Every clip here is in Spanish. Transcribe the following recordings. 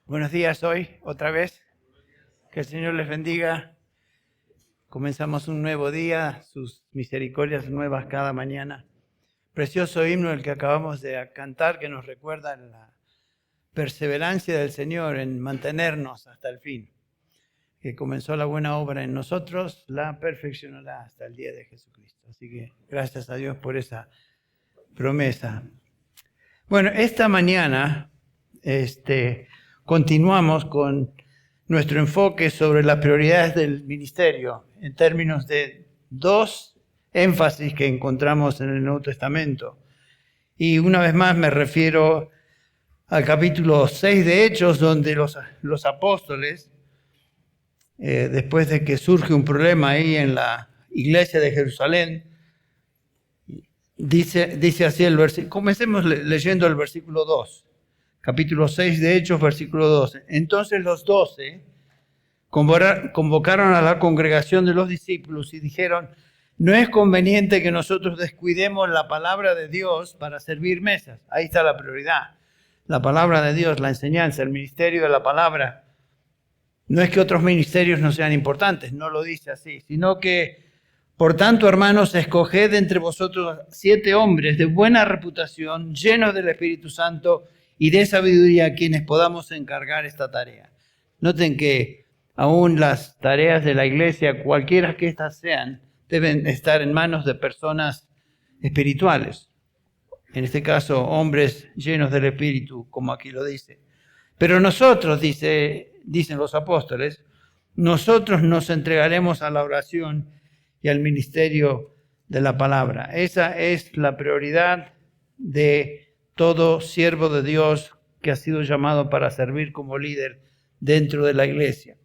Buenos días hoy, otra vez. Que el Señor les bendiga. Comenzamos un nuevo día, sus misericordias nuevas cada mañana. Precioso himno el que acabamos de cantar que nos recuerda la perseverancia del Señor en mantenernos hasta el fin. Que comenzó la buena obra en nosotros, la perfeccionará hasta el día de Jesucristo. Así que gracias a Dios por esa promesa. Bueno, esta mañana continuamos con nuestro enfoque sobre las prioridades del ministerio en términos de dos énfasis que encontramos en el Nuevo Testamento. Y una vez más me refiero al capítulo 6 de Hechos, donde los apóstoles, después de que surge un problema ahí en la iglesia de Jerusalén, dice así el versículo. Comencemos leyendo el versículo 2. Capítulo 6 de Hechos, versículo 12. Entonces los 12 convocaron a la congregación de los discípulos y dijeron: no es conveniente que nosotros descuidemos la palabra de Dios para servir mesas. Ahí está la prioridad. La palabra de Dios, la enseñanza, el ministerio de la palabra. No es que otros ministerios no sean importantes, no lo dice así, sino que, por tanto, hermanos, escoged entre vosotros 7 hombres de buena reputación, llenos del Espíritu Santo y de sabiduría, a quienes podamos encargar esta tarea. Noten que aún las tareas de la iglesia, cualquiera que éstas sean, deben estar en manos de personas espirituales. En este caso, hombres llenos del Espíritu, como aquí lo dice. Pero nosotros, dicen los apóstoles, nosotros nos entregaremos a la oración y al ministerio de la palabra. Esa es la prioridad de todo siervo de Dios que ha sido llamado para servir como líder dentro de la iglesia.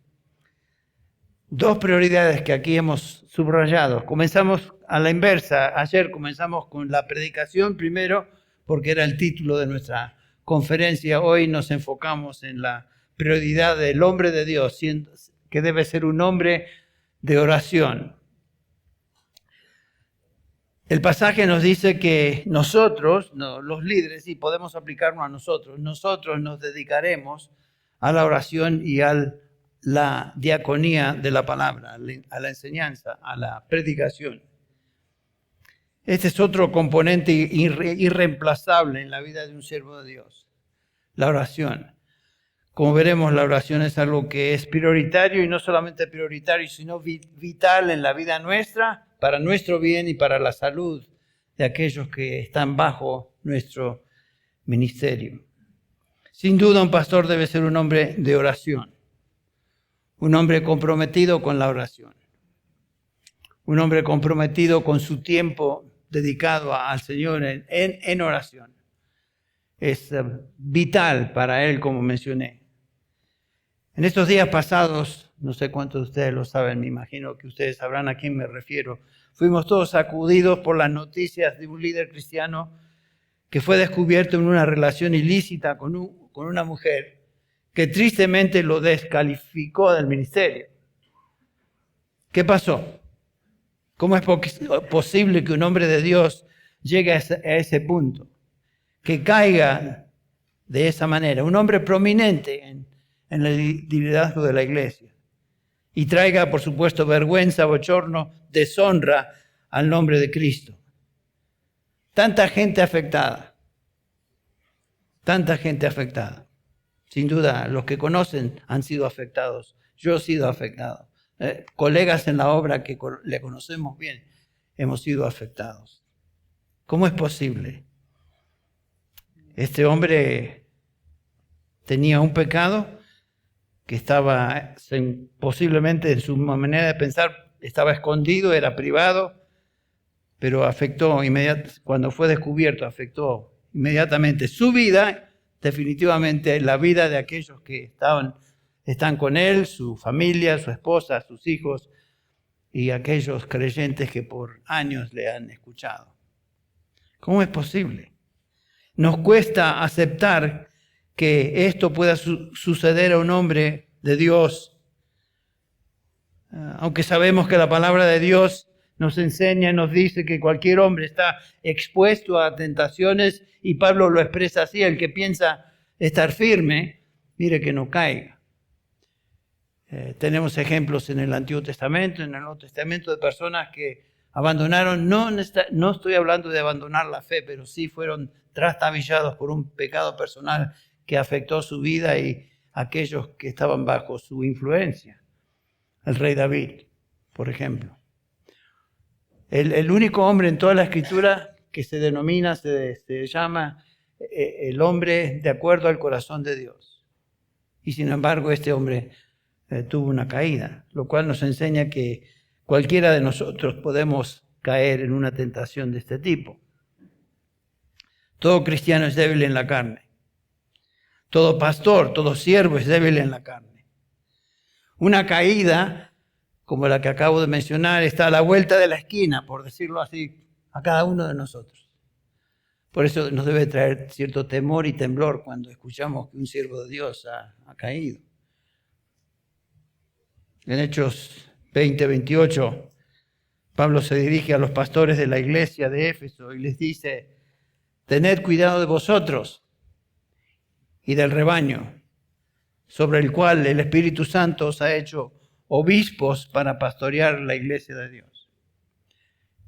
Dos prioridades que aquí hemos subrayado. Comenzamos a la inversa. Ayer comenzamos con la predicación primero, porque era el título de nuestra conferencia. Hoy nos enfocamos en la prioridad del hombre de Dios, que debe ser un hombre de oración. El pasaje nos dice que nosotros, los líderes, y podemos aplicarnos a nosotros nos dedicaremos a la oración y a la diaconía de la palabra, a la enseñanza, a la predicación. Este es otro componente irreemplazable en la vida de un siervo de Dios, la oración. Como veremos, la oración es algo que es prioritario, y no solamente prioritario, sino vital en la vida nuestra, para nuestro bien y para la salud de aquellos que están bajo nuestro ministerio. Sin duda, un pastor debe ser un hombre de oración, un hombre comprometido con la oración, un hombre comprometido con su tiempo dedicado al Señor en oración. Es vital para él, como mencioné. En estos días pasados, no sé cuántos de ustedes lo saben, me imagino que ustedes sabrán a quién me refiero, fuimos todos sacudidos por las noticias de un líder cristiano que fue descubierto en una relación ilícita con una mujer que tristemente lo descalificó del ministerio. ¿Qué pasó? ¿Cómo es posible que un hombre de Dios llegue a ese punto? Que caiga de esa manera, un hombre prominente en el liderazgo de la iglesia, y traiga, por supuesto, vergüenza, bochorno, deshonra al nombre de Cristo. Tanta gente afectada. Sin duda, los que conocen han sido afectados. Yo he sido afectado. Colegas en la obra que le conocemos bien, hemos sido afectados. ¿Cómo es posible? Este hombre tenía un pecado que estaba posiblemente en su manera de pensar, estaba escondido, era privado, pero afectó inmediatamente, cuando fue descubierto, afectó inmediatamente su vida, definitivamente la vida de aquellos que están con él, su familia, su esposa, sus hijos y aquellos creyentes que por años le han escuchado. ¿Cómo es posible? Nos cuesta aceptar que esto pueda suceder a un hombre de Dios. Aunque sabemos que la palabra de Dios nos enseña, nos dice que cualquier hombre está expuesto a tentaciones, y Pablo lo expresa así: el que piensa estar firme, mire que no caiga. Tenemos ejemplos en el Antiguo Testamento, en el Nuevo Testamento, de personas que abandonaron, no estoy hablando de abandonar la fe, pero sí fueron trastabillados por un pecado personal que afectó su vida y aquellos que estaban bajo su influencia. El rey David, por ejemplo. El único hombre en toda la Escritura que se denomina, se llama el hombre de acuerdo al corazón de Dios. Y sin embargo, este hombre tuvo una caída, lo cual nos enseña que cualquiera de nosotros podemos caer en una tentación de este tipo. Todo cristiano es débil en la carne. Todo pastor, todo siervo es débil en la carne. Una caída, como la que acabo de mencionar, está a la vuelta de la esquina, por decirlo así, a cada uno de nosotros. Por eso nos debe traer cierto temor y temblor cuando escuchamos que un siervo de Dios ha caído. En Hechos 20-28, Pablo se dirige a los pastores de la iglesia de Éfeso y les dice: tened cuidado de vosotros y del rebaño, sobre el cual el Espíritu Santo os ha hecho obispos para pastorear la iglesia de Dios.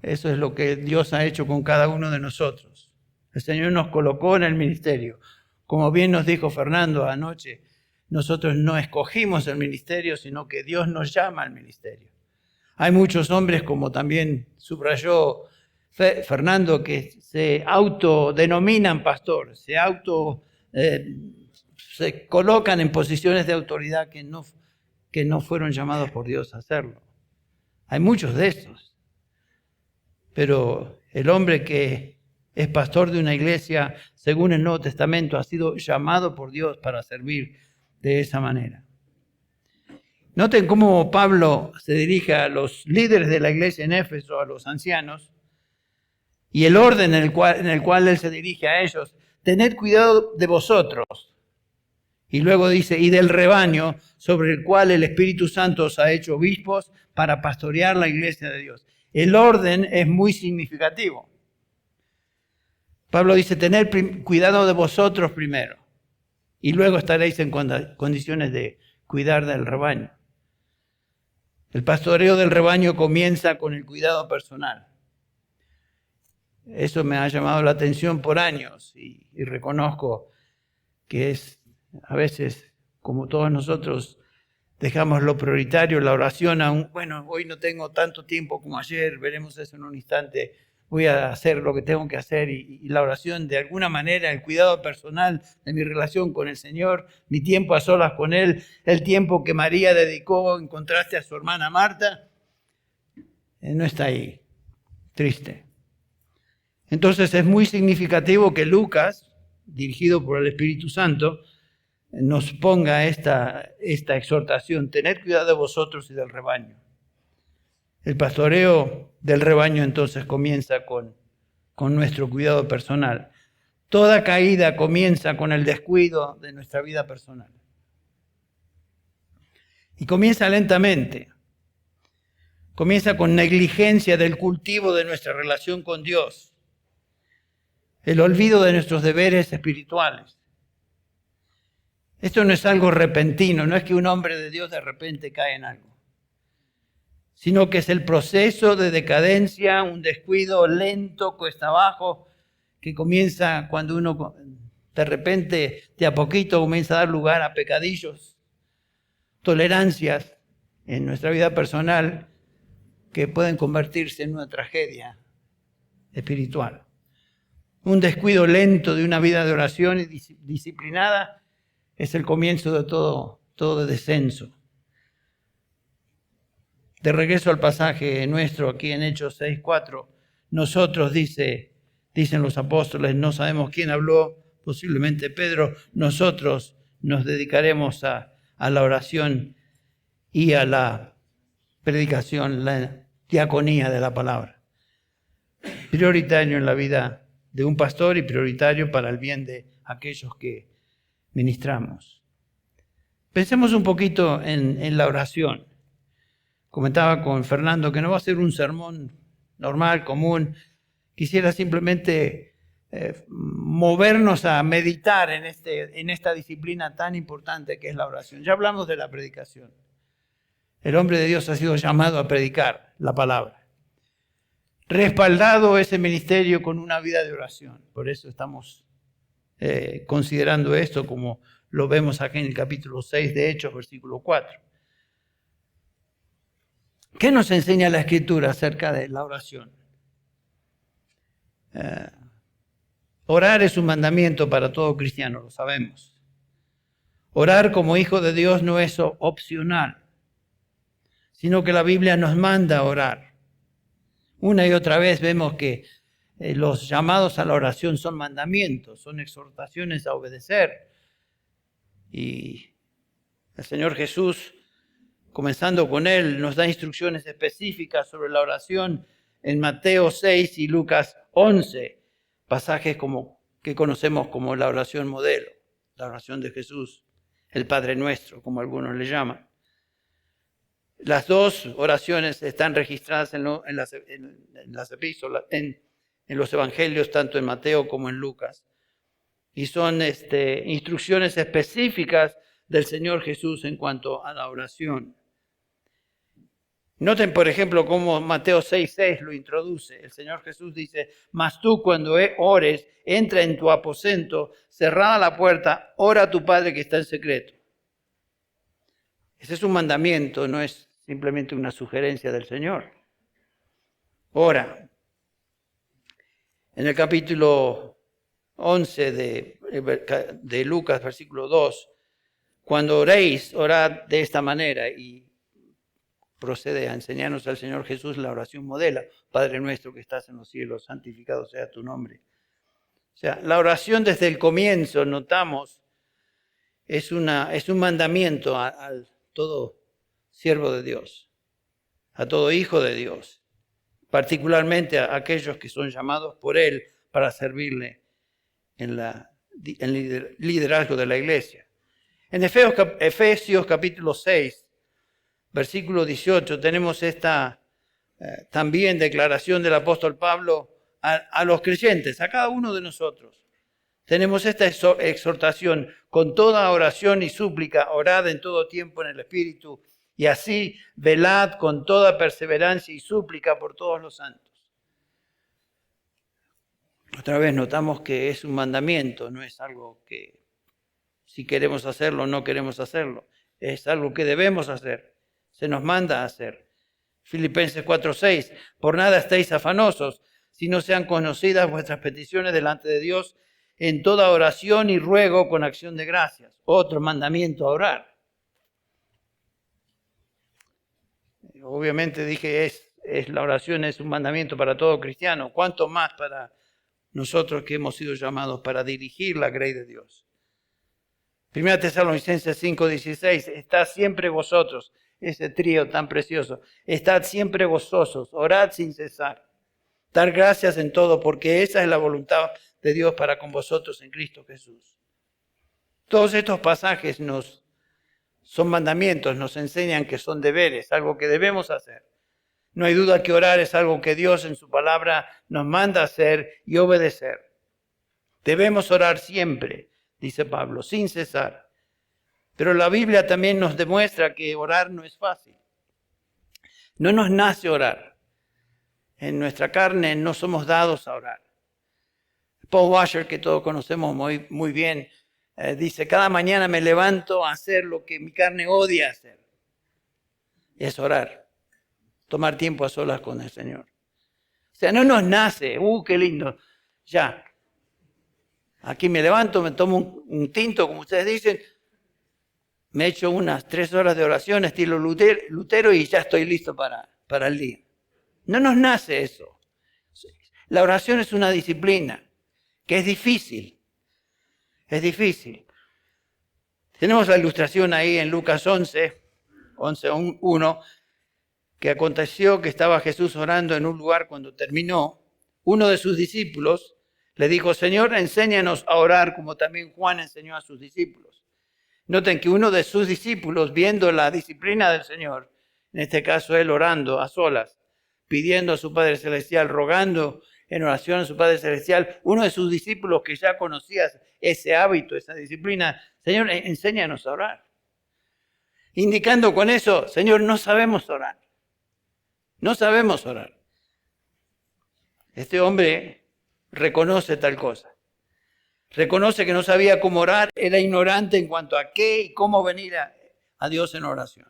Eso es lo que Dios ha hecho con cada uno de nosotros. El Señor nos colocó en el ministerio. Como bien nos dijo Fernando anoche, nosotros no escogimos el ministerio, sino que Dios nos llama al ministerio. Hay muchos hombres, como también subrayó Fernando, que se autodenominan pastor, se colocan en posiciones de autoridad que no fueron llamados por Dios a hacerlo. Hay muchos de estos. Pero el hombre que es pastor de una iglesia, según el Nuevo Testamento, ha sido llamado por Dios para servir de esa manera. Noten cómo Pablo se dirige a los líderes de la iglesia en Éfeso, a los ancianos, y el orden en el cual él se dirige a ellos: tened cuidado de vosotros. Y luego dice: y del rebaño, sobre el cual el Espíritu Santo os ha hecho obispos para pastorear la iglesia de Dios. El orden es muy significativo. Pablo dice: tened cuidado de vosotros primero, y luego estaréis en condiciones de cuidar del rebaño. El pastoreo del rebaño comienza con el cuidado personal. Eso me ha llamado la atención por años y reconozco que a veces, como todos nosotros, dejamos lo prioritario, la oración, hoy no tengo tanto tiempo como ayer, veremos eso en un instante, voy a hacer lo que tengo que hacer, y la oración, de alguna manera, el cuidado personal de mi relación con el Señor, mi tiempo a solas con Él, el tiempo que María dedicó en contraste a su hermana Marta, no está ahí. Triste. Entonces es muy significativo que Lucas, dirigido por el Espíritu Santo, nos ponga esta exhortación: tened cuidado de vosotros y del rebaño. El pastoreo del rebaño entonces comienza con nuestro cuidado personal. Toda caída comienza con el descuido de nuestra vida personal. Y comienza lentamente. Comienza con negligencia del cultivo de nuestra relación con Dios. El olvido de nuestros deberes espirituales. Esto no es algo repentino, no es que un hombre de Dios de repente cae en algo, sino que es el proceso de decadencia, un descuido lento, cuesta abajo, que comienza cuando uno de repente, de a poquito, comienza a dar lugar a pecadillos, tolerancias en nuestra vida personal que pueden convertirse en una tragedia espiritual. Un descuido lento de una vida de oración y disciplinada es el comienzo de todo descenso. De regreso al pasaje nuestro aquí en Hechos 6:4, nosotros, dicen los apóstoles, no sabemos quién habló, posiblemente Pedro, nosotros nos dedicaremos a la oración y a la predicación, la diaconía de la palabra. Prioritario en la vida de un pastor y prioritario para el bien de aquellos que ministramos. Pensemos un poquito en la oración. Comentaba con Fernando que no va a ser un sermón normal, común. Quisiera simplemente movernos a meditar en esta disciplina tan importante que es la oración. Ya hablamos de la predicación. El hombre de Dios ha sido llamado a predicar la palabra. Respaldado ese ministerio con una vida de oración. Por eso estamos considerando esto como lo vemos aquí en el capítulo 6 de Hechos, versículo 4. ¿Qué nos enseña la Escritura acerca de la oración? Orar es un mandamiento para todo cristiano, lo sabemos. Orar como hijo de Dios no es opcional, sino que la Biblia nos manda a orar. Una y otra vez vemos que los llamados a la oración son mandamientos, son exhortaciones a obedecer. Y el Señor Jesús, comenzando con Él, nos da instrucciones específicas sobre la oración en Mateo 6 y Lucas 11, pasajes que conocemos como la oración modelo, la oración de Jesús, el Padre Nuestro, como algunos le llaman. Las dos oraciones están registradas en las epístolas, en los evangelios, tanto en Mateo como en Lucas. Y son instrucciones específicas del Señor Jesús en cuanto a la oración. Noten, por ejemplo, cómo Mateo 6:6 lo introduce. El Señor Jesús dice: mas tú cuando ores, entra en tu aposento, cerrada la puerta, ora a tu Padre que está en secreto. Ese es un mandamiento, no es simplemente una sugerencia del Señor. Ora. En el capítulo 11 de Lucas, versículo 2, cuando oréis, orad de esta manera, y procede a enseñarnos al Señor Jesús la oración modelo: Padre nuestro que estás en los cielos, santificado sea tu nombre. O sea, la oración desde el comienzo, notamos, es un mandamiento a todo siervo de Dios, a todo hijo de Dios, particularmente a aquellos que son llamados por Él para servirle en el liderazgo de la iglesia. En Efesios capítulo 6, versículo 18, tenemos esta también declaración del apóstol Pablo a los creyentes, a cada uno de nosotros. Tenemos esta exhortación: con toda oración y súplica, orad en todo tiempo en el Espíritu, y así velad con toda perseverancia y súplica por todos los santos. Otra vez notamos que es un mandamiento, no es algo que si queremos hacerlo o no queremos hacerlo. Es algo que debemos hacer, se nos manda a hacer. Filipenses 4:6, por nada estéis afanosos, si no sean conocidas vuestras peticiones delante de Dios en toda oración y ruego con acción de gracias. Otro mandamiento a orar. Obviamente dije, la oración es un mandamiento para todo cristiano. ¿Cuánto más para nosotros que hemos sido llamados para dirigir la grey de Dios? 1 Tesalonicenses 5:16, estad siempre vosotros, ese trío tan precioso, estad siempre gozosos, orad sin cesar, dar gracias en todo, porque esa es la voluntad de Dios para con vosotros en Cristo Jesús. Todos estos pasajes son mandamientos, nos enseñan que son deberes, algo que debemos hacer. No hay duda que orar es algo que Dios en su palabra nos manda a hacer y obedecer. Debemos orar siempre, dice Pablo, sin cesar. Pero la Biblia también nos demuestra que orar no es fácil. No nos nace orar. En nuestra carne no somos dados a orar. Paul Washer, que todos conocemos muy bien, dice: cada mañana me levanto a hacer lo que mi carne odia hacer. Es orar. Tomar tiempo a solas con el Señor. O sea, no nos nace, qué lindo, ya. Aquí me levanto, me tomo un tinto, como ustedes dicen, me echo unas 3 horas de oración estilo Lutero y ya estoy listo para el día. No nos nace eso. La oración es una disciplina que es difícil. Es difícil. Tenemos la ilustración ahí en Lucas 11:1, que aconteció que estaba Jesús orando en un lugar. Cuando terminó, uno de sus discípulos le dijo: Señor, enséñanos a orar como también Juan enseñó a sus discípulos. Noten que uno de sus discípulos, viendo la disciplina del Señor, en este caso él orando a solas, pidiendo a su Padre Celestial, rogando en oración a su Padre Celestial. Uno de sus discípulos que ya conocía ese hábito, esa disciplina, Señor, enséñanos a orar. Indicando con eso, Señor, no sabemos orar. No sabemos orar. Este hombre reconoce tal cosa. Reconoce que no sabía cómo orar, era ignorante en cuanto a qué y cómo venir a Dios en oración.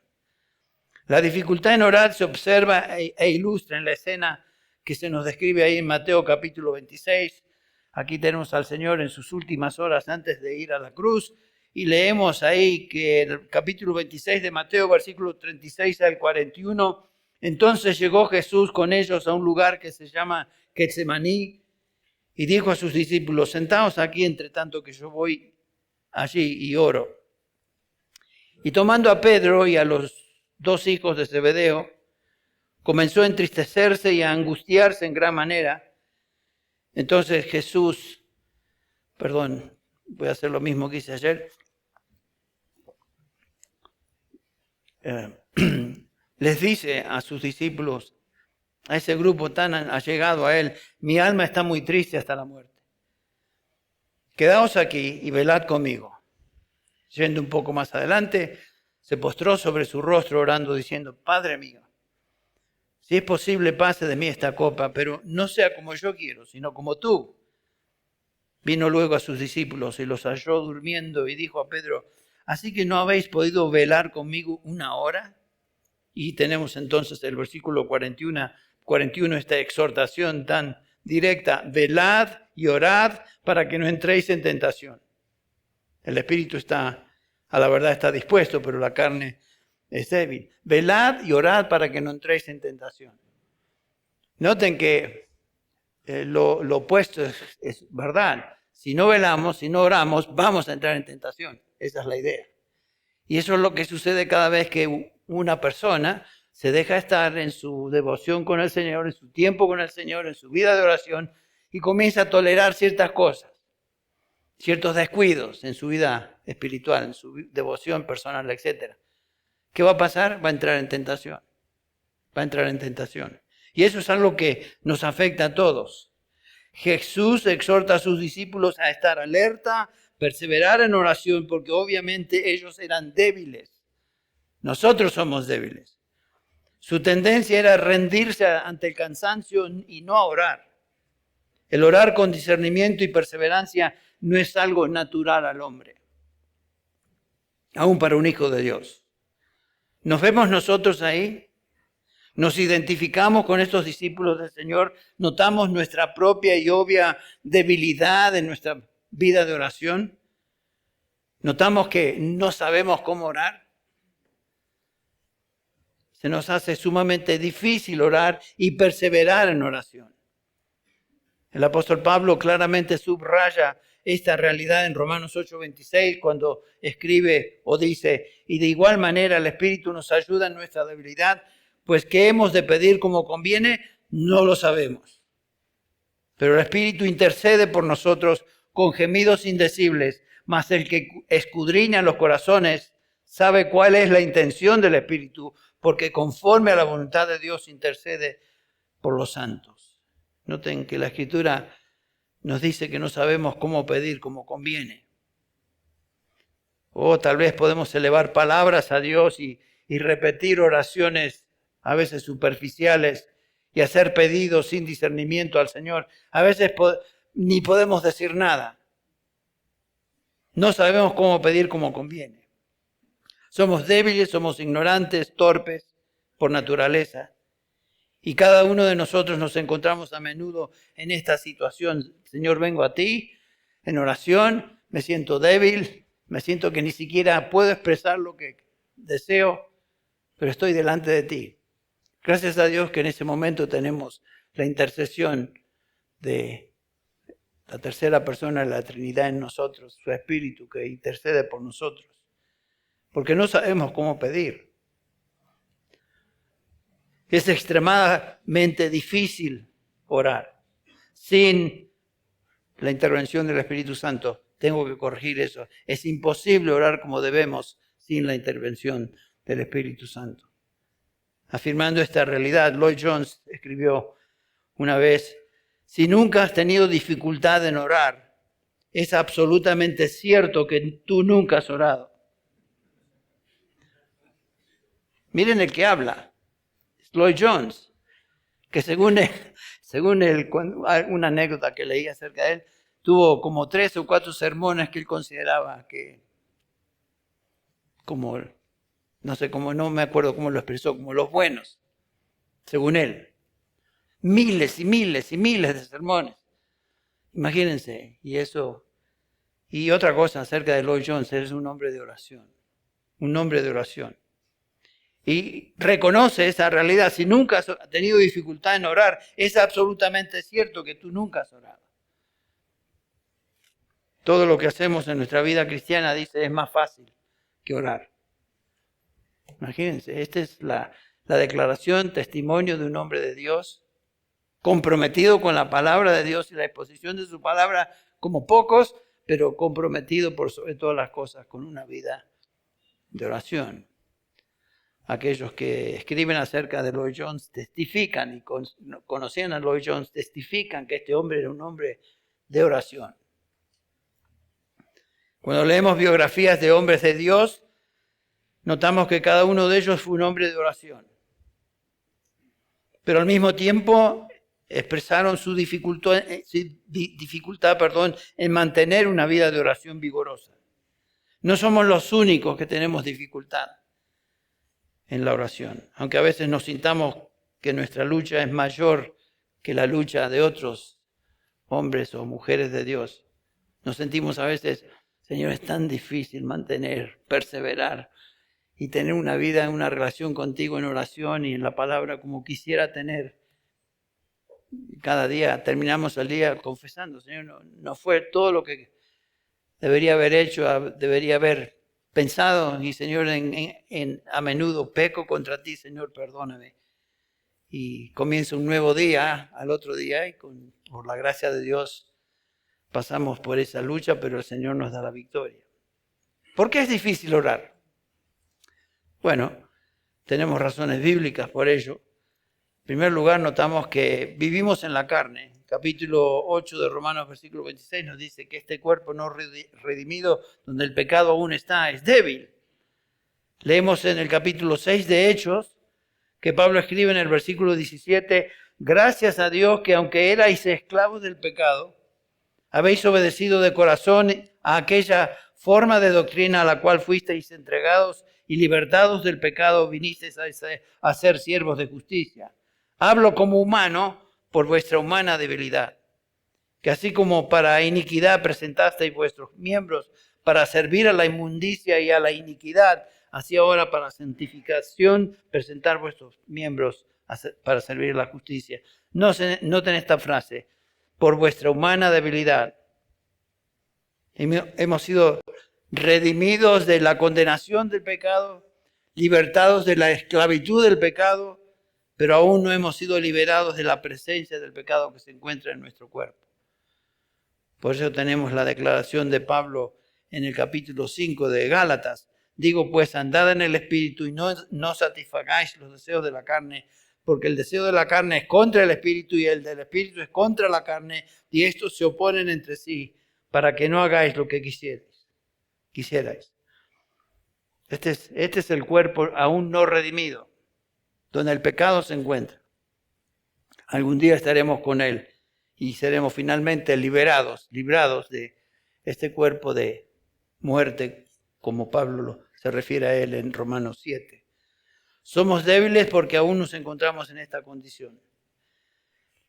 La dificultad en orar se observa e ilustra en la escena que se nos describe ahí en Mateo capítulo 26. Aquí tenemos al Señor en sus últimas horas antes de ir a la cruz y leemos ahí que el capítulo 26 de Mateo, versículo 36 al 41, entonces llegó Jesús con ellos a un lugar que se llama Getsemaní y dijo a sus discípulos, sentaos aquí entre tanto que yo voy allí y oro. Y tomando a Pedro y a los dos hijos de Zebedeo, comenzó a entristecerse y a angustiarse en gran manera. Entonces Jesús, voy a hacer lo mismo que hice ayer, les dice a sus discípulos, a ese grupo tan allegado a él, mi alma está muy triste hasta la muerte. Quedaos aquí y velad conmigo. Yendo un poco más adelante, se postró sobre su rostro orando diciendo, Padre mío, si es posible pase de mí esta copa, pero no sea como yo quiero, sino como tú. Vino luego a sus discípulos y los halló durmiendo y dijo a Pedro, ¿así que no habéis podido velar conmigo una hora? Y tenemos entonces el versículo 41, esta exhortación tan directa, velad y orad para que no entréis en tentación. El espíritu a la verdad está dispuesto, pero la carne es débil. Velad y orad para que no entréis en tentación. Noten que lo opuesto es verdad. Si no velamos, si no oramos, vamos a entrar en tentación. Esa es la idea. Y eso es lo que sucede cada vez que una persona se deja estar en su devoción con el Señor, en su tiempo con el Señor, en su vida de oración y comienza a tolerar ciertas cosas, ciertos descuidos en su vida espiritual, en su devoción personal, etc. ¿Qué va a pasar? Va a entrar en tentación. Va a entrar en tentación. Y eso es algo que nos afecta a todos. Jesús exhorta a sus discípulos a estar alerta, perseverar en oración, porque obviamente ellos eran débiles. Nosotros somos débiles. Su tendencia era rendirse ante el cansancio y no a orar. El orar con discernimiento y perseverancia no es algo natural al hombre, aún para un hijo de Dios. ¿Nos vemos nosotros ahí? ¿Nos identificamos con estos discípulos del Señor? ¿Notamos nuestra propia y obvia debilidad en nuestra vida de oración? ¿Notamos que no sabemos cómo orar? Se nos hace sumamente difícil orar y perseverar en oración. El apóstol Pablo claramente subraya esta realidad en Romanos 8:26 cuando escribe o dice, y de igual manera el Espíritu nos ayuda en nuestra debilidad, pues ¿qué hemos de pedir como conviene? No lo sabemos. Pero el Espíritu intercede por nosotros con gemidos indecibles, mas el que escudriña los corazones sabe cuál es la intención del Espíritu, porque conforme a la voluntad de Dios intercede por los santos. Noten que la Escritura nos dice que no sabemos cómo pedir como conviene. O tal vez podemos elevar palabras a Dios y repetir oraciones a veces superficiales y hacer pedidos sin discernimiento al Señor. A veces ni podemos decir nada. No sabemos cómo pedir como conviene. Somos débiles, somos ignorantes, torpes por naturaleza. Y cada uno de nosotros nos encontramos a menudo en esta situación. Señor, vengo a ti en oración, me siento débil, me siento que ni siquiera puedo expresar lo que deseo, pero estoy delante de ti. Gracias a Dios que en ese momento tenemos la intercesión de la tercera persona de la Trinidad en nosotros, su Espíritu que intercede por nosotros. Porque no sabemos cómo pedir. Es extremadamente difícil orar sin la intervención del Espíritu Santo. Tengo que corregir eso. Es imposible orar como debemos sin la intervención del Espíritu Santo. Afirmando esta realidad, Lloyd Jones escribió una vez, Si nunca has tenido dificultad en orar, es absolutamente cierto que tú nunca has orado. Miren el que habla, Lloyd Jones, que según él, una anécdota que leí acerca de él, tuvo como 3 o 4 sermones que él consideraba que, como, no me acuerdo cómo lo expresó, como los buenos, según él. Miles y miles y miles de sermones. Imagínense, y otra cosa acerca de Lloyd Jones, él es un hombre de oración, un hombre de oración. Y reconoce esa realidad. Si nunca has tenido dificultad en orar, es absolutamente cierto que tú nunca has orado. Todo lo que hacemos en nuestra vida cristiana, dice, es más fácil que orar. Imagínense, esta es la declaración, testimonio de un hombre de Dios, comprometido con la palabra de Dios y la exposición de su palabra como pocos, pero comprometido por sobre todas las cosas con una vida de oración. Aquellos que escriben acerca de Lloyd Jones testifican y conocían a Lloyd Jones, testifican que este hombre era un hombre de oración. Cuando leemos biografías de hombres de Dios, notamos que cada uno de ellos fue un hombre de oración. Pero al mismo tiempo expresaron su dificultad, en mantener una vida de oración vigorosa. No somos los únicos que tenemos dificultad en la oración, aunque a veces nos sintamos que nuestra lucha es mayor que la lucha de otros hombres o mujeres de Dios. Nos sentimos a veces, Señor, es tan difícil mantener, perseverar y tener una vida, una relación contigo en oración y en la palabra como quisiera tener. Cada día terminamos el día confesando, Señor, no fue todo lo que debería haber hecho, debería haber pensado, y Señor, a menudo peco contra ti, Señor, perdóname. Y comienza un nuevo día al otro día y por la gracia de Dios pasamos por esa lucha, pero el Señor nos da la victoria. ¿Por qué es difícil orar? Bueno, tenemos razones bíblicas por ello. En primer lugar, notamos que vivimos en la carne. Capítulo 8 de Romanos, versículo 26, nos dice que este cuerpo no redimido, donde el pecado aún está, es débil. Leemos en el capítulo 6 de Hechos, que Pablo escribe en el versículo 17, gracias a Dios que aunque erais esclavos del pecado, habéis obedecido de corazón a aquella forma de doctrina a la cual fuisteis entregados y libertados del pecado, vinisteis a ser siervos de justicia. Hablo como humano por vuestra humana debilidad, que así como para iniquidad presentasteis vuestros miembros para servir a la inmundicia y a la iniquidad, así ahora para santificación presentar vuestros miembros para servir a la justicia. Noten esta frase, por vuestra humana debilidad. Hemos sido redimidos de la condenación del pecado, libertados de la esclavitud del pecado, pero aún no hemos sido liberados de la presencia del pecado que se encuentra en nuestro cuerpo. Por eso tenemos la declaración de Pablo en el capítulo 5 de Gálatas. Digo pues, andad en el Espíritu y no satisfagáis los deseos de la carne, porque el deseo de la carne es contra el Espíritu y el del Espíritu es contra la carne, y estos se oponen entre sí para que no hagáis lo que quisierais. Este es el cuerpo aún no redimido, donde el pecado se encuentra. Algún día estaremos con él y seremos finalmente librados de este cuerpo de muerte, como Pablo se refiere a él en Romanos 7. Somos débiles porque aún nos encontramos en esta condición.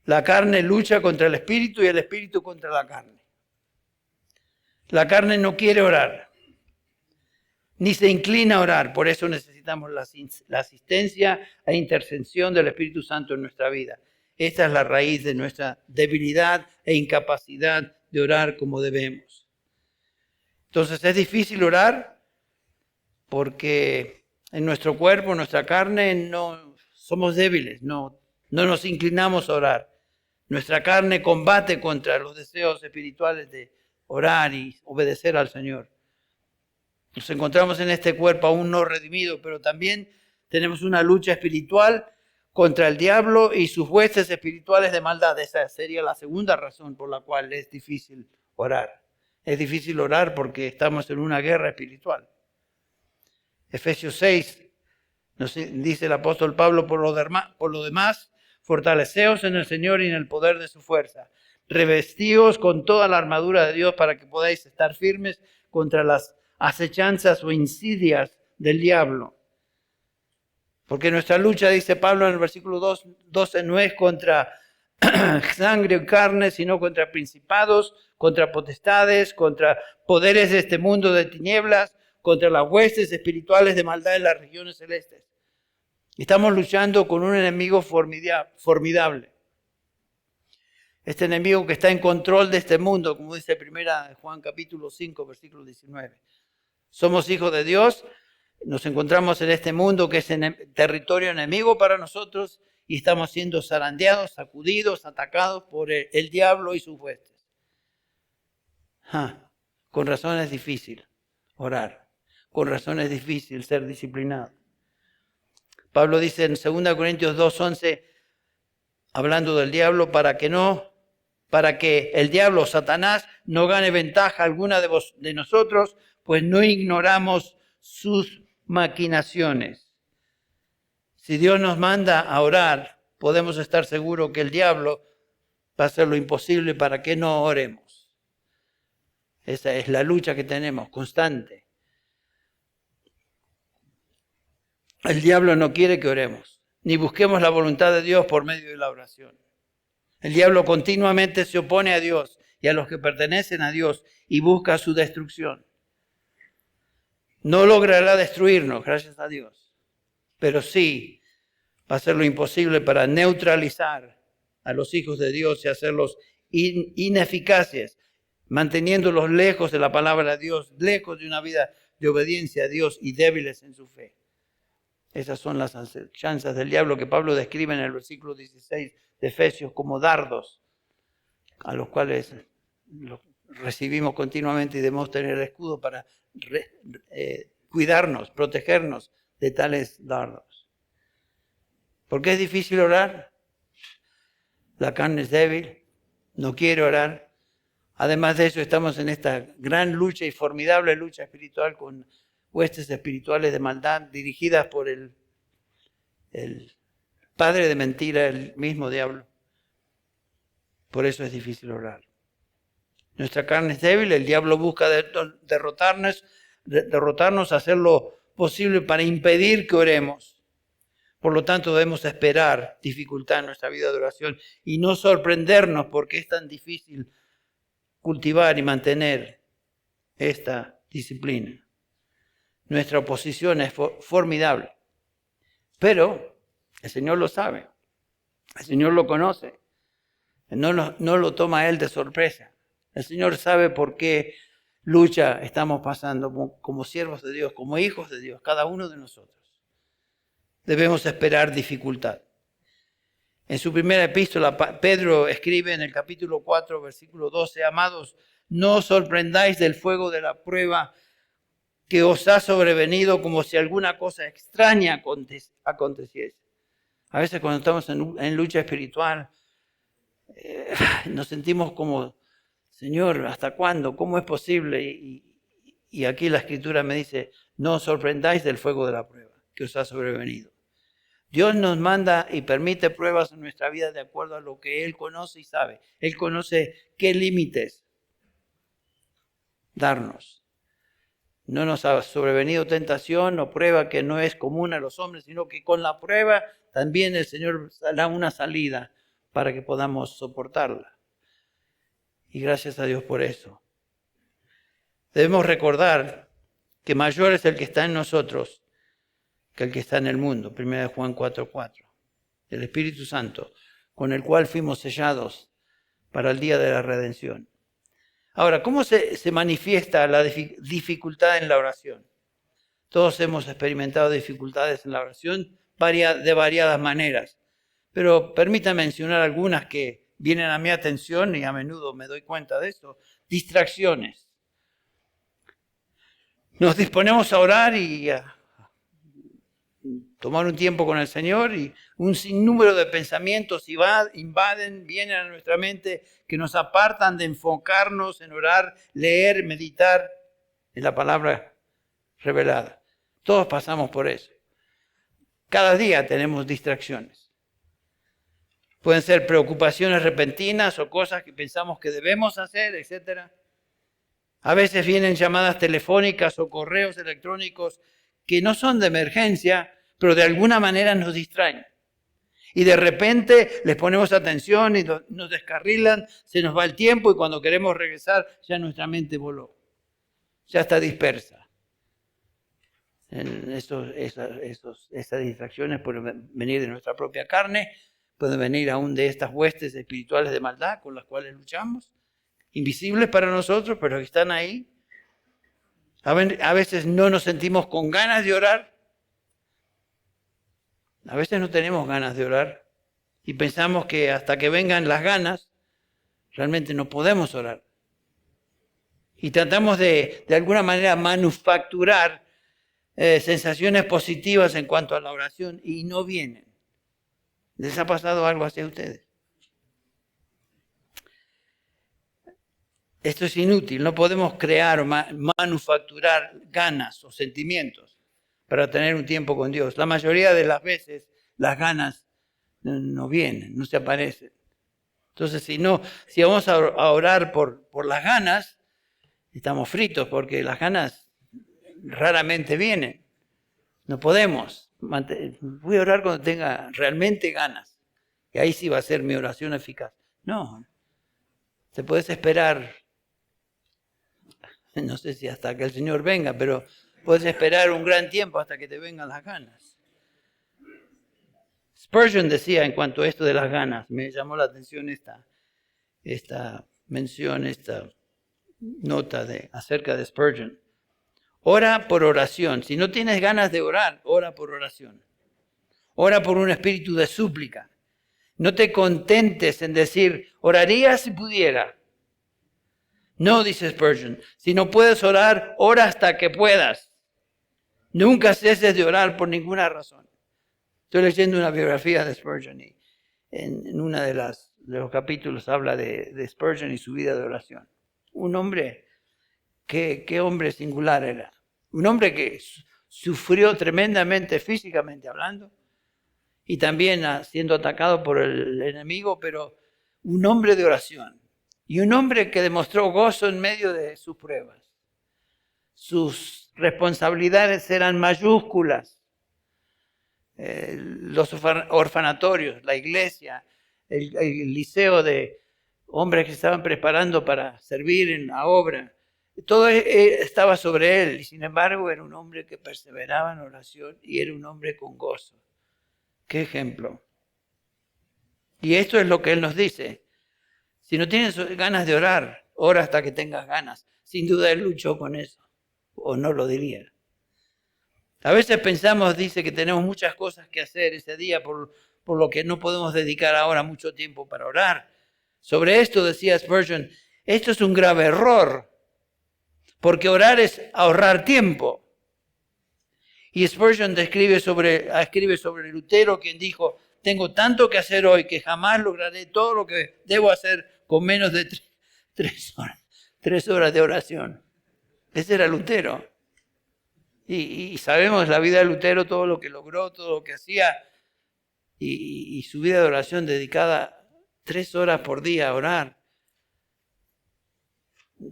La carne lucha contra el espíritu y el espíritu contra la carne. La carne no quiere orar, ni se inclina a orar. Por eso necesitamos la asistencia e intercesión del Espíritu Santo en nuestra vida. Esta es la raíz de nuestra debilidad e incapacidad de orar como debemos. Entonces es difícil orar porque en nuestro cuerpo, en nuestra carne, no somos débiles, no nos inclinamos a orar. Nuestra carne combate contra los deseos espirituales de orar y obedecer al Señor. Nos encontramos en este cuerpo aún no redimido, pero también tenemos una lucha espiritual contra el diablo y sus huestes espirituales de maldad. Esa sería la segunda razón por la cual es difícil orar. Es difícil orar porque estamos en una guerra espiritual. Efesios 6 nos dice el apóstol Pablo, por lo demás, fortaleceos en el Señor y en el poder de su fuerza. Revestíos con toda la armadura de Dios para que podáis estar firmes contra las acechanzas o insidias del diablo. Porque nuestra lucha, dice Pablo en el versículo 12, no es contra sangre y carne, sino contra principados, contra potestades, contra poderes de este mundo de tinieblas, contra las huestes espirituales de maldad en las regiones celestes. Estamos luchando con un enemigo formidable. Este enemigo que está en control de este mundo, como dice 1 Juan capítulo 5, versículo 19. Somos hijos de Dios, nos encontramos en este mundo que es territorio enemigo para nosotros y estamos siendo zarandeados, sacudidos, atacados por el diablo y sus huestes. Con razón es difícil orar, con razón es difícil ser disciplinado. Pablo dice en 2 Corintios 2:11, hablando del diablo, para que el diablo, Satanás, no gane ventaja alguna de nosotros, pues no ignoramos sus maquinaciones. Si Dios nos manda a orar, podemos estar seguros que el diablo va a hacer lo imposible para que no oremos. Esa es la lucha que tenemos, constante. El diablo no quiere que oremos, ni busquemos la voluntad de Dios por medio de la oración. El diablo continuamente se opone a Dios y a los que pertenecen a Dios y busca su destrucción. No logrará destruirnos, gracias a Dios, pero sí va a hacer lo imposible para neutralizar a los hijos de Dios y hacerlos ineficaces, manteniéndolos lejos de la palabra de Dios, lejos de una vida de obediencia a Dios y débiles en su fe. Esas son las acechanzas del diablo que Pablo describe en el versículo 16 de Efesios como dardos, a los cuales los recibimos continuamente y debemos tener el escudo para cuidarnos, protegernos de tales dardos. ¿Por qué es difícil orar? La carne es débil, no quiere orar. Además de eso, estamos en esta gran lucha y formidable lucha espiritual con huestes espirituales de maldad dirigidas por el padre de mentira, el mismo diablo. Por eso es difícil orar. Nuestra carne es débil, el diablo busca derrotarnos, hacer lo posible para impedir que oremos. Por lo tanto, debemos esperar dificultad en nuestra vida de oración y no sorprendernos porque es tan difícil cultivar y mantener esta disciplina. Nuestra oposición es formidable, pero el Señor lo sabe, el Señor lo conoce, no lo toma Él de sorpresa. El Señor sabe por qué lucha estamos pasando como siervos de Dios, como hijos de Dios, cada uno de nosotros. Debemos esperar dificultad. En su primera epístola, Pedro escribe en el capítulo 4, versículo 12, amados, no os sorprendáis del fuego de la prueba que os ha sobrevenido como si alguna cosa extraña aconteciese. A veces cuando estamos en lucha espiritual, nos sentimos como, Señor, ¿hasta cuándo? ¿Cómo es posible? Y aquí la Escritura me dice, no os sorprendáis del fuego de la prueba que os ha sobrevenido. Dios nos manda y permite pruebas en nuestra vida de acuerdo a lo que Él conoce y sabe. Él conoce qué límites darnos. No nos ha sobrevenido tentación o prueba que no es común a los hombres, sino que con la prueba también el Señor da una salida para que podamos soportarla. Y gracias a Dios por eso. Debemos recordar que mayor es el que está en nosotros que el que está en el mundo. 1 Juan 4:4. El Espíritu Santo, con el cual fuimos sellados para el día de la redención. Ahora, ¿cómo se manifiesta la dificultad en la oración? Todos hemos experimentado dificultades en la oración de variadas maneras, pero permítanme mencionar algunas que vienen a mi atención y a menudo me doy cuenta de esto. Distracciones. Nos disponemos a orar y tomar un tiempo con el Señor y un sinnúmero de pensamientos invaden, vienen a nuestra mente que nos apartan de enfocarnos en orar, leer, meditar en la palabra revelada. Todos pasamos por eso. Cada día tenemos distracciones. Pueden ser preocupaciones repentinas o cosas que pensamos que debemos hacer, etc. A veces vienen llamadas telefónicas o correos electrónicos que no son de emergencia, pero de alguna manera nos distraen. Y de repente les ponemos atención y nos descarrilan, se nos va el tiempo y cuando queremos regresar ya nuestra mente voló. Ya está dispersa. Esas distracciones pueden venir de nuestra propia carne, pueden venir aún de estas huestes espirituales de maldad con las cuales luchamos, invisibles para nosotros, pero que están ahí. A veces no nos sentimos con ganas de orar. A veces no tenemos ganas de orar y pensamos que hasta que vengan las ganas, realmente no podemos orar. Y tratamos de alguna manera manufacturar sensaciones positivas en cuanto a la oración y no vienen. ¿Les ha pasado algo así a ustedes? Esto es inútil, no podemos crear o manufacturar ganas o sentimientos para tener un tiempo con Dios. La mayoría de las veces las ganas no vienen, no se aparecen. Entonces, si vamos a orar por las ganas, estamos fritos porque las ganas raramente vienen. No podemos. Voy a orar cuando tenga realmente ganas. Y ahí sí va a ser mi oración eficaz. No. Te puedes esperar, no sé si hasta que el Señor venga, pero puedes esperar un gran tiempo hasta que te vengan las ganas. Spurgeon decía en cuanto a esto de las ganas, me llamó la atención esta mención, esta nota acerca de Spurgeon. Ora por oración. Si no tienes ganas de orar, ora por oración. Ora por un espíritu de súplica. No te contentes en decir, oraría si pudiera. No, dice Spurgeon, si no puedes orar, ora hasta que puedas. Nunca ceses de orar por ninguna razón. Estoy leyendo una biografía de Spurgeon y en uno de los capítulos habla de Spurgeon y su vida de oración. Un hombre, qué hombre singular era. Un hombre que sufrió tremendamente físicamente hablando y también siendo atacado por el enemigo, pero un hombre de oración y un hombre que demostró gozo en medio de sus pruebas. Sus responsabilidades eran mayúsculas. Los orfanatorios, la iglesia, el liceo de hombres que se estaban preparando para servir en la obra. Todo estaba sobre él y sin embargo era un hombre que perseveraba en oración y era un hombre con gozo. ¿Qué ejemplo? Y esto es lo que él nos dice. Si no tienes ganas de orar, ora hasta que tengas ganas. Sin duda él luchó con eso, o no lo diría. A veces pensamos, dice, que tenemos muchas cosas que hacer ese día, por lo que no podemos dedicar ahora mucho tiempo para orar. Sobre esto decía Spurgeon, esto es un grave error, porque orar es ahorrar tiempo. Y Spurgeon escribe sobre Lutero, quien dijo, tengo tanto que hacer hoy que jamás lograré todo lo que debo hacer con menos de 3 horas de oración. Ese era Lutero. Y sabemos la vida de Lutero, todo lo que logró, todo lo que hacía, y su vida de oración dedicada 3 horas por día a orar.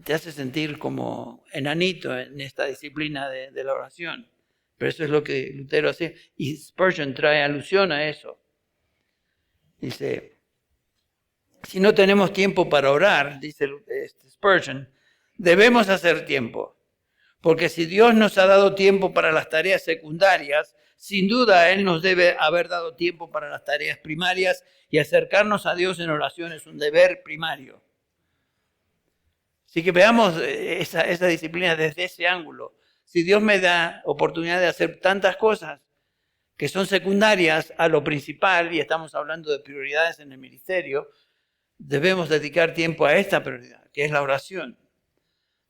Te hace sentir como enanito en esta disciplina de la oración. Pero eso es lo que Lutero hacía. Y Spurgeon trae alusión a eso. Dice, si no tenemos tiempo para orar, dice Spurgeon, debemos hacer tiempo. Porque si Dios nos ha dado tiempo para las tareas secundarias, sin duda Él nos debe haber dado tiempo para las tareas primarias y acercarnos a Dios en oración es un deber primario. Así que veamos esa disciplina desde ese ángulo. Si Dios me da oportunidad de hacer tantas cosas que son secundarias a lo principal, y estamos hablando de prioridades en el ministerio, debemos dedicar tiempo a esta prioridad, que es la oración.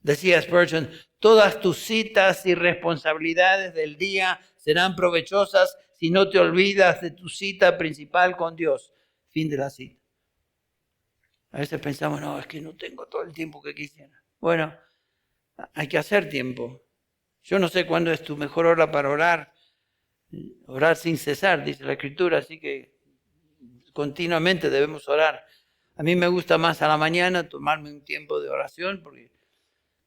Decía Spurgeon, todas tus citas y responsabilidades del día serán provechosas si no te olvidas de tu cita principal con Dios. Fin de la cita. A veces pensamos, no, es que no tengo todo el tiempo que quisiera. Bueno, hay que hacer tiempo. Yo no sé cuándo es tu mejor hora para orar. Orar sin cesar, dice la Escritura, así que continuamente debemos orar. A mí me gusta más a la mañana tomarme un tiempo de oración porque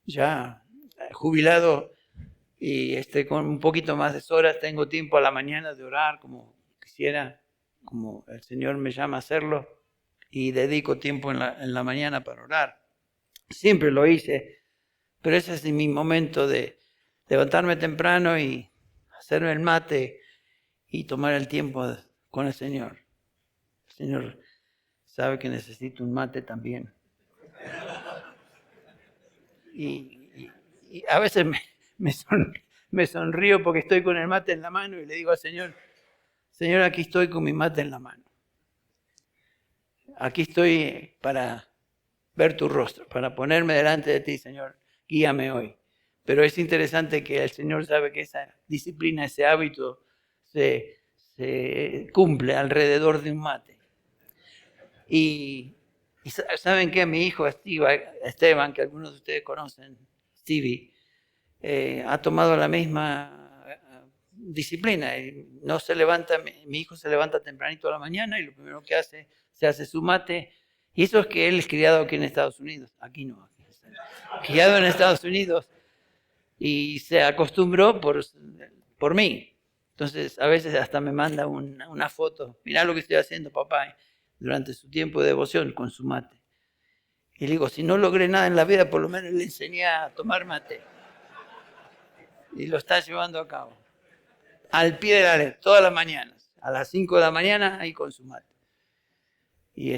ya jubilado y con un poquito más de horas tengo tiempo a la mañana de orar como quisiera, como el Señor me llama a hacerlo, y dedico tiempo en la mañana para orar. Siempre lo hice, pero ese es mi momento de levantarme temprano y hacerme el mate y tomar el tiempo con el Señor. El Señor sabe que necesito un mate también. Y a veces me sonrío porque estoy con el mate en la mano y le digo al Señor, Señor, aquí estoy con mi mate en la mano. Aquí estoy para ver tu rostro, para ponerme delante de ti, Señor. Guíame hoy. Pero es interesante que el Señor sabe que esa disciplina, ese hábito se cumple alrededor de un mate. Y ¿saben qué? Mi hijo Esteban, que algunos de ustedes conocen, Stevie, ha tomado la misma disciplina. No se levanta, mi hijo se levanta tempranito a la mañana y lo primero que hace, se hace su mate. Y eso es que él es criado aquí en Estados Unidos. Aquí no, criado en Estados Unidos. Y se acostumbró por mí. Entonces, a veces hasta me manda una foto. Mirá lo que estoy haciendo, papá, durante su tiempo de devoción con su mate. Y le digo, si no logré nada en la vida, por lo menos le enseñé a tomar mate. Y lo está llevando a cabo. Al pie de la letra, todas las mañanas. A las 5 de la mañana, ahí con su mate. Y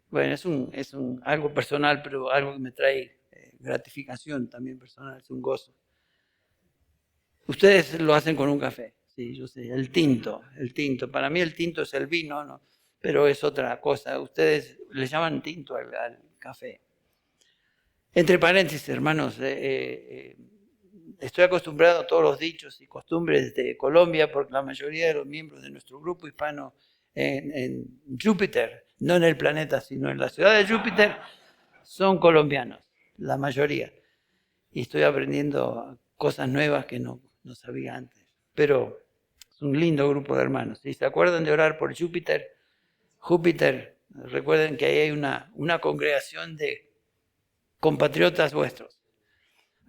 bueno, es algo personal, pero algo que me trae gratificación también personal, es un gozo. Ustedes lo hacen con un café, sí, yo sé, el tinto. Para mí el tinto es el vino, ¿no? Pero es otra cosa. Ustedes le llaman tinto al café. Entre paréntesis, hermanos, estoy acostumbrado a todos los dichos y costumbres de Colombia porque la mayoría de los miembros de nuestro grupo hispano en Júpiter, no en el planeta, sino en la ciudad de Júpiter, son colombianos, la mayoría. Y estoy aprendiendo cosas nuevas que no sabía antes. Pero es un lindo grupo de hermanos. Si se acuerdan de orar por Júpiter, recuerden que ahí hay una congregación de compatriotas vuestros,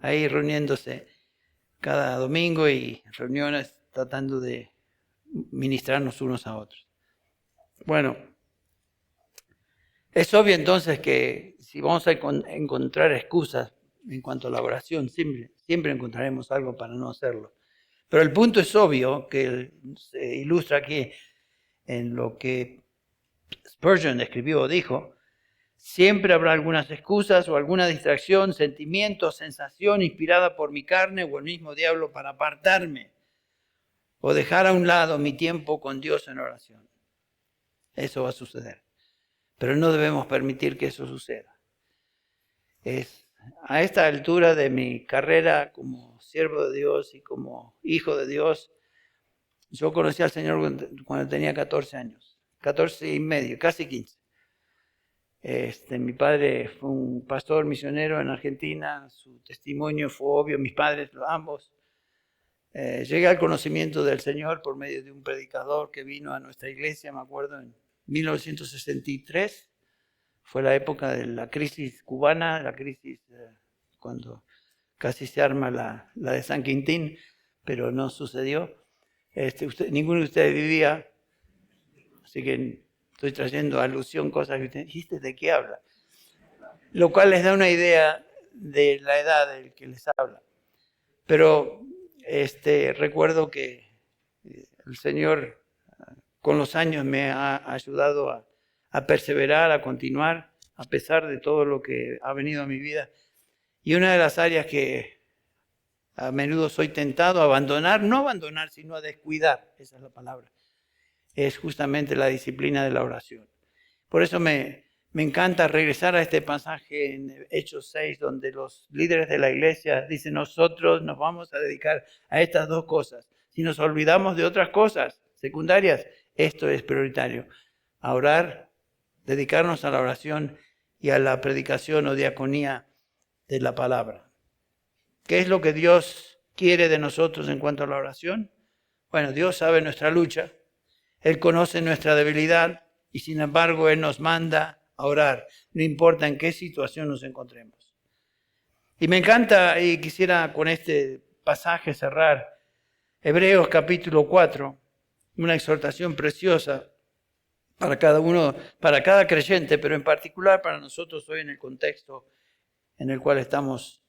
ahí reuniéndose cada domingo y reuniones tratando de ministrarnos unos a otros. Bueno, es obvio entonces que si vamos a encontrar excusas en cuanto a la oración, siempre encontraremos algo para no hacerlo. Pero el punto es obvio, que se ilustra aquí en lo que Spurgeon escribió o dijo. Siempre habrá algunas excusas o alguna distracción, sentimiento, sensación inspirada por mi carne o el mismo diablo para apartarme o dejar a un lado mi tiempo con Dios en oración. Eso va a suceder. Pero no debemos permitir que eso suceda. A esta altura de mi carrera como siervo de Dios y como hijo de Dios, yo conocí al Señor cuando tenía 14 años, 14 y medio, casi 15. Mi padre fue un pastor misionero en Argentina, su testimonio fue obvio, mis padres, ambos. Llegué al conocimiento del Señor por medio de un predicador que vino a nuestra iglesia, me acuerdo, en 1963. Fue la época de la crisis cubana, la crisis cuando casi se arma la de San Quintín, pero no sucedió. Ninguno de ustedes vivía, así que estoy trayendo a alusión cosas que ustedes dijiste, ¿de qué habla? Lo cual les da una idea de la edad del que les habla. Pero recuerdo que el Señor con los años me ha ayudado a perseverar, a continuar, a pesar de todo lo que ha venido a mi vida. Y una de las áreas que a menudo soy tentado a abandonar, no abandonar, sino a descuidar, esa es la palabra, es justamente la disciplina de la oración. Por eso me encanta regresar a este pasaje en Hechos 6, donde los líderes de la iglesia dicen, nosotros nos vamos a dedicar a estas dos cosas, si nos olvidamos de otras cosas secundarias, esto es prioritario. A orar, dedicarnos a la oración y a la predicación o diaconía de la palabra. ¿Qué es lo que Dios quiere de nosotros en cuanto a la oración? Bueno, Dios sabe nuestra lucha, Él conoce nuestra debilidad y sin embargo Él nos manda a orar, no importa en qué situación nos encontremos. Y me encanta, y quisiera con este pasaje cerrar, Hebreos capítulo 4, una exhortación preciosa para cada uno, para cada creyente, pero en particular para nosotros hoy en el contexto en el cual estamos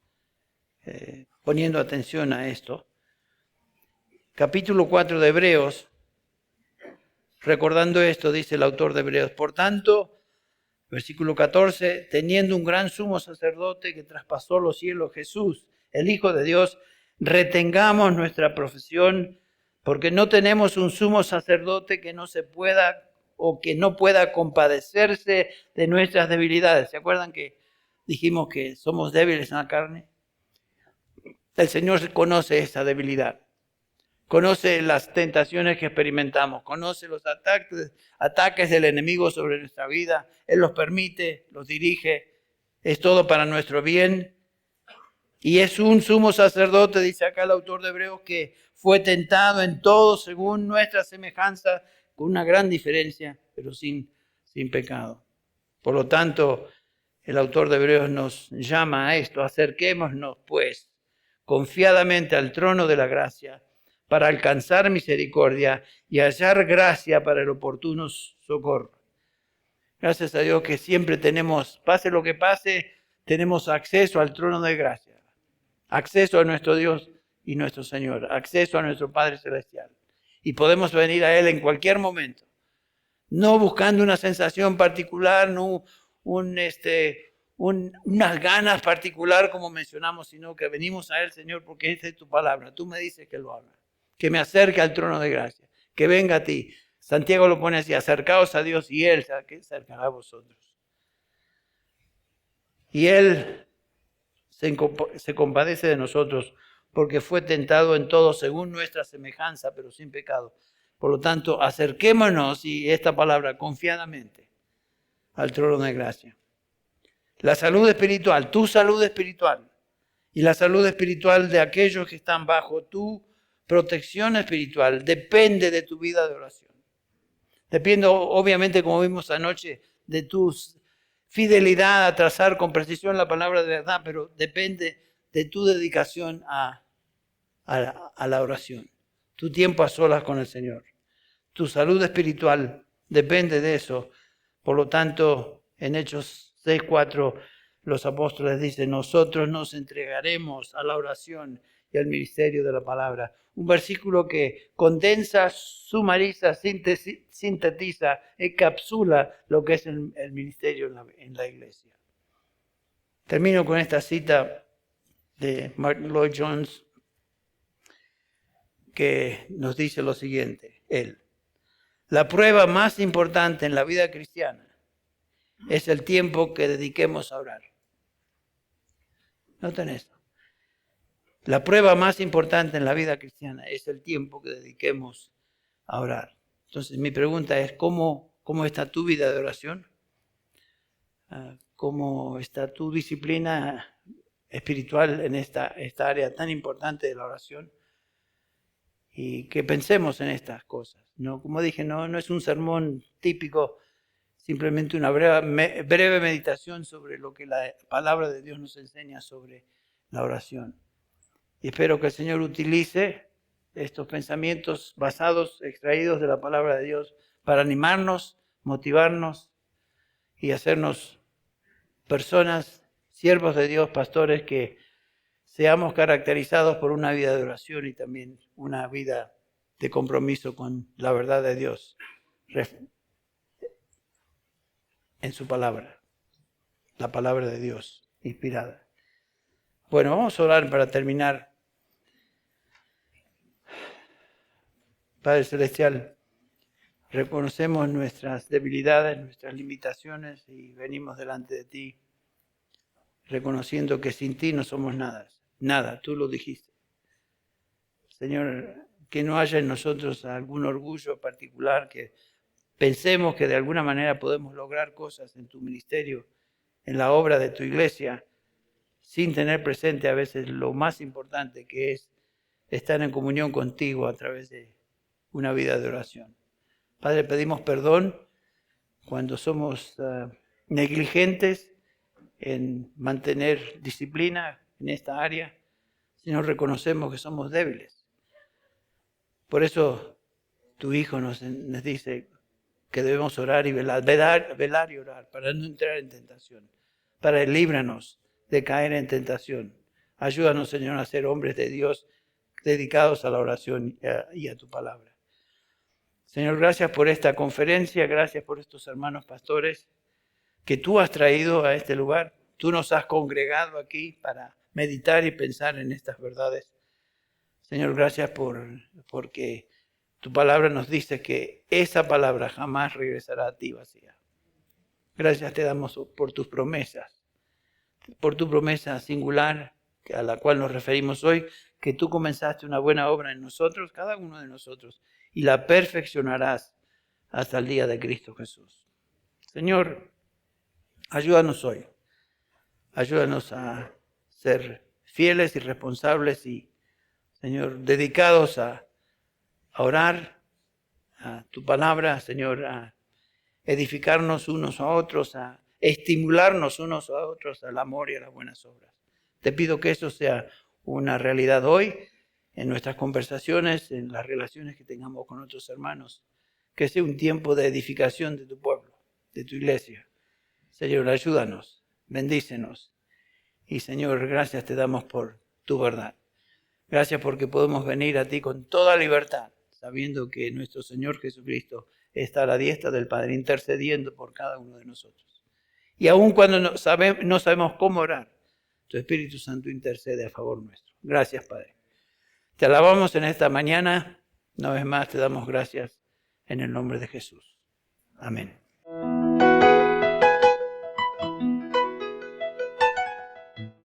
poniendo atención a esto. Capítulo 4 de Hebreos, recordando esto, dice el autor de Hebreos, por tanto, versículo 14, teniendo un gran sumo sacerdote que traspasó los cielos, Jesús, el Hijo de Dios, retengamos nuestra profesión, porque no tenemos un sumo sacerdote que no se pueda o que no pueda compadecerse de nuestras debilidades. ¿Se acuerdan que dijimos que somos débiles en la carne? El Señor conoce esa debilidad. Conoce las tentaciones que experimentamos, conoce los ataques del enemigo sobre nuestra vida. Él los permite, los dirige, es todo para nuestro bien. Y es un sumo sacerdote, dice acá el autor de Hebreos, que fue tentado en todo según nuestra semejanza, con una gran diferencia, pero sin pecado. Por lo tanto, el autor de Hebreos nos llama a esto: acerquémonos pues confiadamente al trono de la gracia, para alcanzar misericordia y hallar gracia para el oportuno socorro. Gracias a Dios que siempre tenemos, pase lo que pase, tenemos acceso al trono de gracia, acceso a nuestro Dios y nuestro Señor, acceso a nuestro Padre Celestial. Y podemos venir a Él en cualquier momento, no buscando una sensación particular, no unas ganas particular como mencionamos, sino que venimos a Él, Señor, porque esta es tu palabra. Tú me dices que lo haga, que me acerque al trono de gracia, que venga a ti. Santiago lo pone así: acercaos a Dios y Él se acercará a vosotros. Y Él se compadece de nosotros porque fue tentado en todo según nuestra semejanza, pero sin pecado. Por lo tanto, acerquémonos, y esta palabra, confiadamente, al trono de gracia. La salud espiritual, tu salud espiritual, y la salud espiritual de aquellos que están bajo tu protección espiritual, depende de tu vida de oración. Depende, obviamente, como vimos anoche, de tu fidelidad a trazar con precisión la palabra de verdad, pero depende de tu dedicación a la oración, tu tiempo a solas con el Señor. Tu salud espiritual depende de eso. Por lo tanto, en Hechos 6:4, los apóstoles dicen: nosotros nos entregaremos a la oración y al ministerio de la palabra. Un versículo que condensa, sumariza, sintetiza, encapsula lo que es el ministerio en la iglesia. Termino con esta cita de Martin Lloyd Jones, que nos dice lo siguiente: la prueba más importante en la vida cristiana es el tiempo que dediquemos a orar. Noten esto. La prueba más importante en la vida cristiana es el tiempo que dediquemos a orar. Entonces, mi pregunta es: ¿cómo está tu vida de oración? ¿Cómo está tu disciplina espiritual en esta área tan importante de la oración? Y que pensemos en estas cosas. No, como dije, no es un sermón típico, simplemente una breve meditación sobre lo que la palabra de Dios nos enseña sobre la oración. Y espero que el Señor utilice estos pensamientos basados, extraídos de la palabra de Dios, para animarnos, motivarnos y hacernos personas, siervos de Dios, pastores, que seamos caracterizados por una vida de oración y también una vida de compromiso con la verdad de Dios en su palabra, la palabra de Dios inspirada. Bueno, vamos a orar para terminar. Padre Celestial, reconocemos nuestras debilidades, nuestras limitaciones, y venimos delante de ti reconociendo que sin ti no somos nada. Nada, tú lo dijiste. Señor, que no haya en nosotros algún orgullo particular, que pensemos que de alguna manera podemos lograr cosas en tu ministerio, en la obra de tu iglesia, sin tener presente a veces lo más importante, que es estar en comunión contigo a través de una vida de oración. Padre, pedimos perdón cuando somos negligentes en mantener disciplina en esta área. Señor, reconocemos que somos débiles. Por eso tu Hijo nos dice que debemos orar y velar y orar para no entrar en tentación, para líbranos de caer en tentación. Ayúdanos, Señor, a ser hombres de Dios dedicados a la oración y a tu palabra. Señor, gracias por esta conferencia, gracias por estos hermanos pastores que tú has traído a este lugar. Tú nos has congregado aquí para meditar y pensar en estas verdades. Señor, gracias porque tu palabra nos dice que esa palabra jamás regresará a ti vacía. Gracias te damos por tus promesas, por tu promesa singular a la cual nos referimos hoy, que tú comenzaste una buena obra en nosotros, cada uno de nosotros, y la perfeccionarás hasta el día de Cristo Jesús. Señor, ayúdanos hoy. Ayúdanos a ser fieles y responsables y, Señor, dedicados a orar a tu palabra, Señor, a edificarnos unos a otros, a estimularnos unos a otros al amor y a las buenas obras. Te pido que eso sea una realidad hoy en nuestras conversaciones, en las relaciones que tengamos con otros hermanos, que sea un tiempo de edificación de tu pueblo, de tu iglesia. Señor, ayúdanos, bendícenos. Y Señor, gracias te damos por tu verdad. Gracias porque podemos venir a ti con toda libertad, sabiendo que nuestro Señor Jesucristo está a la diestra del Padre, intercediendo por cada uno de nosotros. Y aun cuando no sabemos cómo orar, tu Espíritu Santo intercede a favor nuestro. Gracias, Padre. Te alabamos en esta mañana. Una vez más te damos gracias en el nombre de Jesús. Amén.